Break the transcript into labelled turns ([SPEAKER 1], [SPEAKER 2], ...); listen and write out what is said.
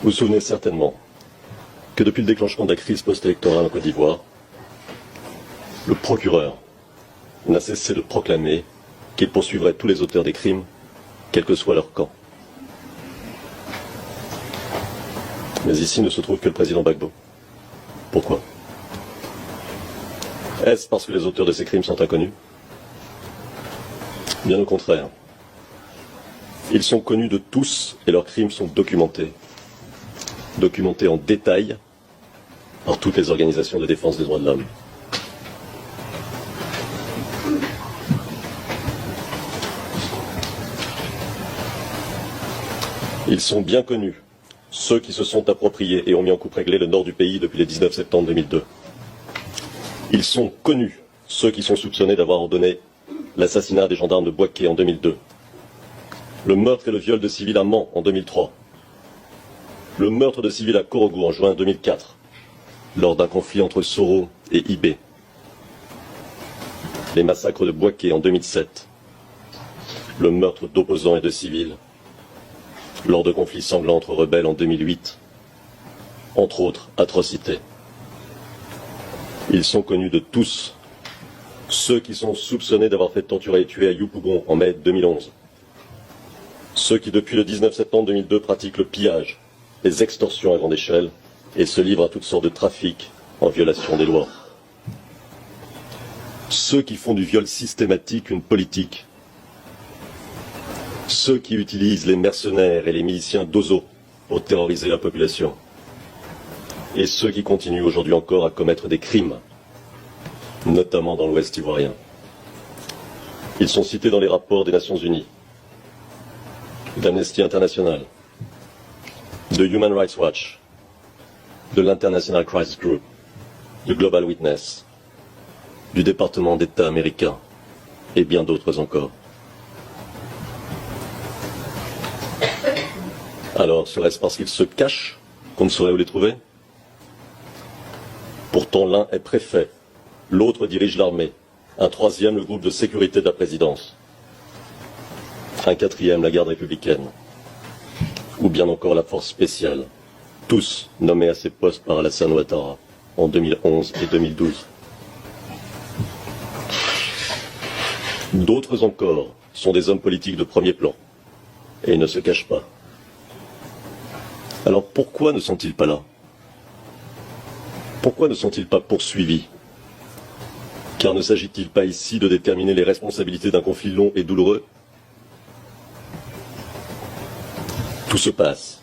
[SPEAKER 1] Vous vous souvenez certainement que depuis le déclenchement de la crise post-électorale en Côte d'Ivoire, le procureur n'a cessé de proclamer qu'il poursuivrait tous les auteurs des crimes, quel que soit leur camp. Mais ici ne se trouve que le président Gbagbo. Pourquoi? Est-ce parce que les auteurs de ces crimes sont inconnus? Bien au contraire. Ils sont connus de tous et leurs crimes sont documentés. Documentés en détail par toutes les organisations de défense des droits de l'homme. Ils sont bien connus, ceux qui se sont appropriés et ont mis en coupe réglée le nord du pays depuis le 19 septembre 2002. Ils sont connus, ceux qui sont soupçonnés d'avoir ordonné l'assassinat des gendarmes de Bouaké en 2002, le meurtre et le viol de civils à Mans en 2003, le meurtre de civils à Korogo en juin 2004, lors d'un conflit entre Soro et Ibé, les massacres de Bouaké en 2007, le meurtre d'opposants et de civils, lors de conflits sanglants entre rebelles en 2008, entre autres atrocités. Ils sont connus de tous, ceux qui sont soupçonnés d'avoir fait torturer et tuer à Yopougon en mai 2011, ceux qui depuis le 19 septembre 2002 pratiquent le pillage, les extorsions à grande échelle et se livrent à toutes sortes de trafics en violation des lois. Ceux qui font du viol systématique une politique. Ceux qui utilisent les mercenaires et les miliciens d'Ozo pour terroriser la population. Et ceux qui continuent aujourd'hui encore à commettre des crimes, notamment dans l'Ouest ivoirien. Ils sont cités dans les rapports des Nations Unies, d'Amnesty International, de Human Rights Watch, de l'International Crisis Group, de Global Witness, du département d'État américain et bien d'autres encore. Alors, serait-ce parce qu'ils se cachent qu'on ne saurait où les trouver? Pourtant, l'un est préfet, l'autre dirige l'armée, un troisième le groupe de sécurité de la présidence, un quatrième la garde républicaine, ou bien encore la force spéciale, tous nommés à ces postes par Alassane Ouattara en 2011 et 2012. D'autres encore sont des hommes politiques de premier plan, et ils ne se cachent pas. Alors pourquoi ne sont-ils pas là? Pourquoi ne sont-ils pas poursuivis? Car ne s'agit-il pas ici de déterminer les responsabilités d'un conflit long et douloureux? Tout se passe